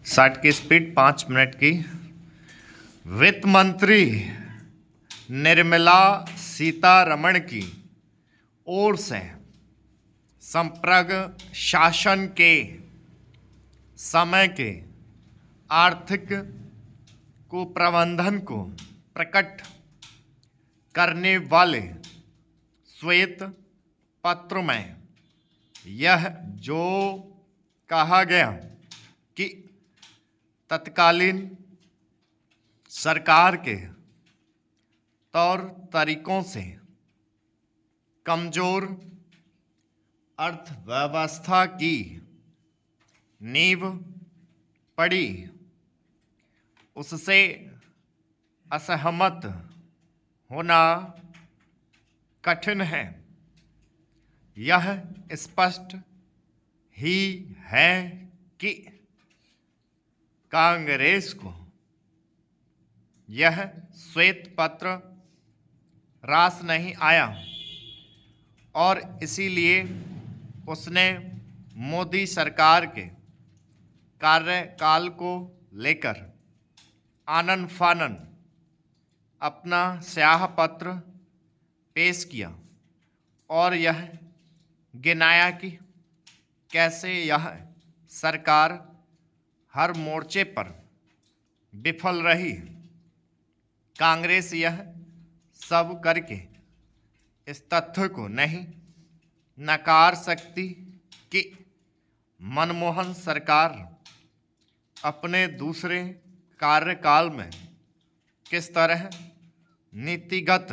60 की speed 5 minute की। वित्त मंत्री निर्मला सीतारमण की ओर से संप्रग शासन के समय के आर्थिक कुप्रबंधन को प्रकट करने वाले श्वेत पत्र में यह जो कहा गया कि तत्कालीन सरकार के तौर तरीकों से कमजोर अर्थव्यवस्था की नींव पड़ी, उससे असहमत होना कठिन है। यह स्पष्ट ही है कि कांग्रेस को यह श्वेत पत्र रास नहीं आया और इसीलिए उसने मोदी सरकार के कार्यकाल को लेकर आनन फानन अपना स्याह पत्र पेश किया और यह गिनाया कि कैसे यह सरकार हर मोर्चे पर विफल रही। कांग्रेस यह सब करके इस तथ्य को नहीं नकार सकती कि मनमोहन सरकार अपने दूसरे कार्यकाल में किस तरह नीतिगत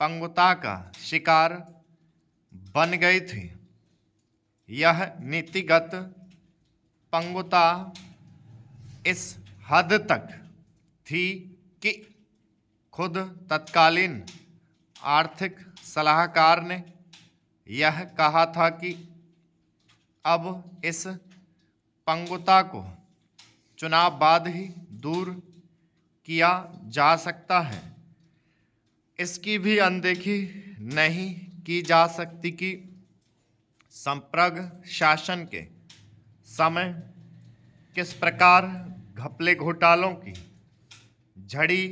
पंगुता का शिकार बन गई थी। यह नीतिगत पंगुता इस हद तक थी कि खुद तत्कालीन आर्थिक सलाहकार ने यह कहा था कि अब इस पंगुता को चुनाव बाद ही दूर किया जा सकता है। इसकी भी अनदेखी नहीं की जा सकती कि संप्रग शासन के समय किस प्रकार घपले घोटालों की झड़ी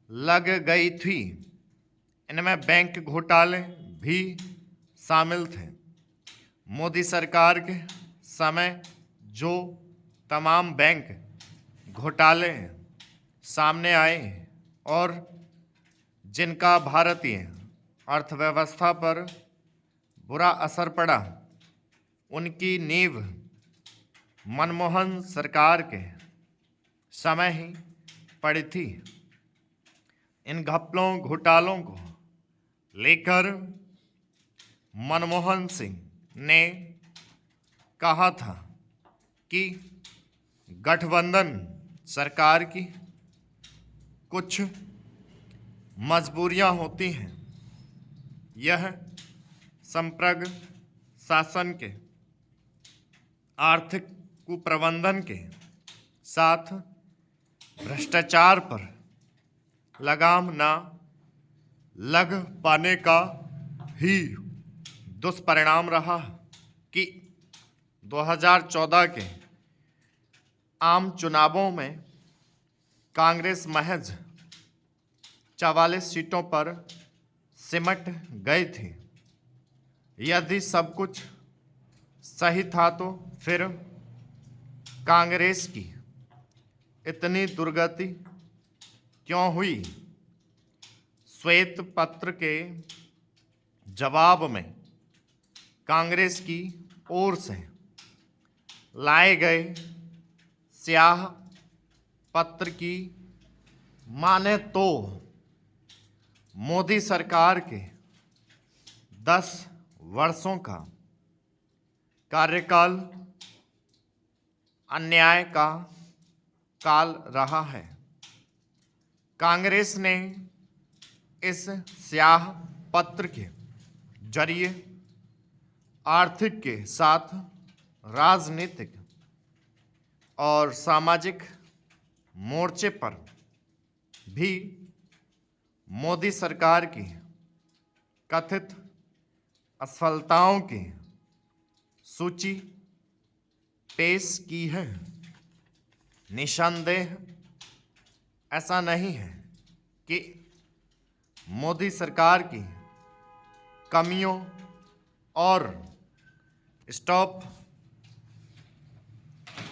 लग गई थी। इनमें बैंक घोटाले भी शामिल थे। मोदी सरकार के समय जो तमाम बैंक घोटाले सामने आए और जिनका भारतीय अर्थव्यवस्था पर बुरा असर पड़ा, उनकी नींव मनमोहन सरकार के समय ही पड़ी थी। इन घपलों घोटालों को लेकर मनमोहन सिंह ने कहा था कि गठबंधन सरकार की कुछ मजबूरियां होती हैं। यह संप्रग शासन के आर्थिक कुप्रबंधन के साथ भ्रष्टाचार पर लगाम न लग पाने का ही दुष्परिणाम रहा कि 2014 के आम चुनावों में कांग्रेस महज 44 सीटों पर सिमट गई थी। यदि सब कुछ सही था तो फिर कांग्रेस की इतनी दुर्गति क्यों हुई। श्वेत पत्र के जवाब में कांग्रेस की ओर से लाए गए स्याह पत्र की माने तो मोदी सरकार के 10 वर्षों का कार्यकाल अन्याय का काल रहा है। कांग्रेस ने इस स्याह पत्र के जरिए आर्थिक के साथ राजनीतिक और सामाजिक मोर्चे पर भी मोदी सरकार की कथित असफलताओं की सूची पेश की है। निशानदेह ऐसा नहीं है कि मोदी सरकार की कमियों और स्टॉप